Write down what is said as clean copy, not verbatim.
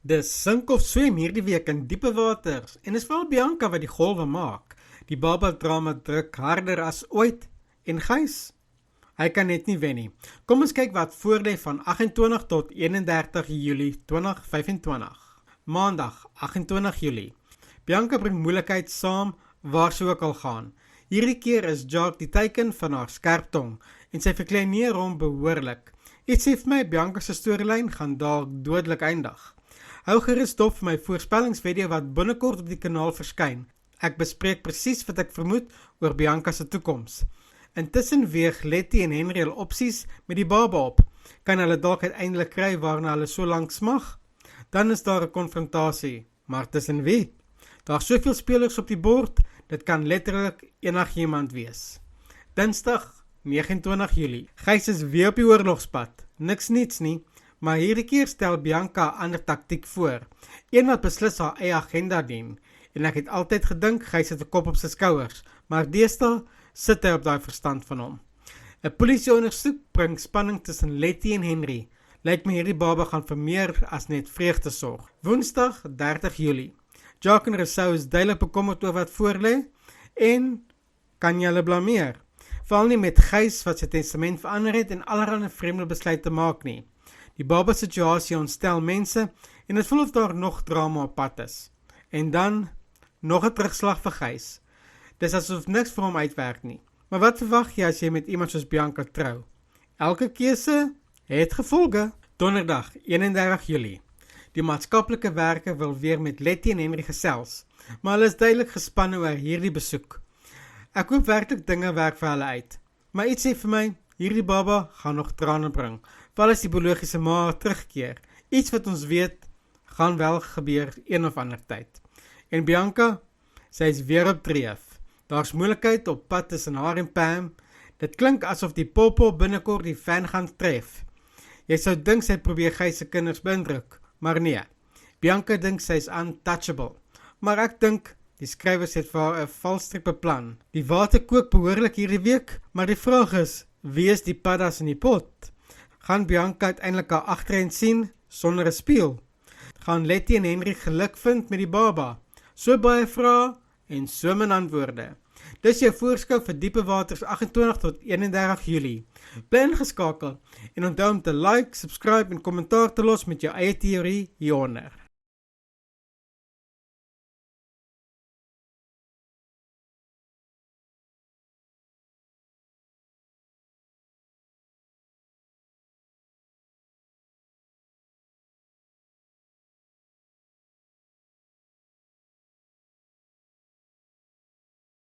Dis sink of swem hierdie week in diepe waters en is wel Bianca wat die golwe maak. Die Baba-drama druk harder as ooit en Gys, hy kan net nie wen nie. Kom ons kyk wat voorlê van 28 tot 31 Julie 2025. Maandag 28 Julie. Bianca bring moeilikheid saam waar sy ook al gaan. Hierdie keer is Jacques die teiken van haar skerp tong en sy verkleineer hom behoorlik. Iets sê vir my Bianca se storielyn gaan dalk dodelik eindig. Hou gerus dop vir my voorspellingsvideo wat binnekort op die kanaal verskyn. Ek bespreek presies wat ek vermoed oor Bianca se toekoms. Intussen weeg Letty en Henry hul opsies met die baba op. Kan hulle dalk uiteindelik kry waarna hulle so lank smag? Dan is daar 'n konfrontasie, maar tussen wie? Daar's soveel spelers op die bord, dit kan letterlik enigiemand wees. Dinsdag 29 Julie. Gys is weer op die oorlogspad. Niks niets nie. Maar hierdie keer stel Bianca 'n ander taktiek voor. Een wat beslis haar eie agenda dien. En ek het altyd gedink Gys het 'n kop op sy skouers, maar deesdae sit hy op daai verstand van hom. 'n Polisieondersoek bring spanning tussen Letty en Henry. Lyk my hierdie baba gaan vir meer as net vreugde sorg. Woensdag 30 Julie. Jacques en Rousseau is duidelik bekommerd oor wat voorlê en kan jy hulle blameer? Veral nie met Gys wat sy testament verander het en allerlei vreemde besluite maak nie. Die baba-situasie ontstel mense en het voel of daar nog drama op pad is. En dan nog 'n terugslag vir Gys. Dis asof niks vir hom uitwerk nie. Maar wat verwag jy as jy met iemand soos Bianca trou? Elke keuse het gevolge. Donderdag 31 Julie. Die maatskaplike werker wil weer met Letty en Henry gesels, maar hulle is duidelik gespanne oor hierdie besoek. Ek hoop werklik dinge werk vir hulle uit. Maar iets sê vir my, hierdie baba gaan nog trane bring. Val as die biologiese ma terugkeer. Iets wat ons weet, gaan wel gebeur een of ander tyd. En Bianca, sy is weer op dreef. Daar's moeilikheid op pad tussen haar en Pam. Dit klink asof die popo binnekort die fan gaan tref. Jy sou dink sy probeer Gys se kinders beïndruk, maar nee. Bianca dink sy is untouchable. Maar ek dink, die skrywers het vir haar 'n valstrik beplan. Die water kook behoorlik hierdie week, maar die vraag is, wie is die paddas in die pot? Gaan Bianca uiteindelik haar agterend sien sonder 'n spieël? Gaan Letty en Henry geluk vind met die baba? So baie vrae en so min antwoorde. Dis jou voorskou vir Diepe Waters 28 tot 31 Julie. Bly ingeskakel en onthou om te like, subscribe en kommentaar te los met jou eie teorie hieronder.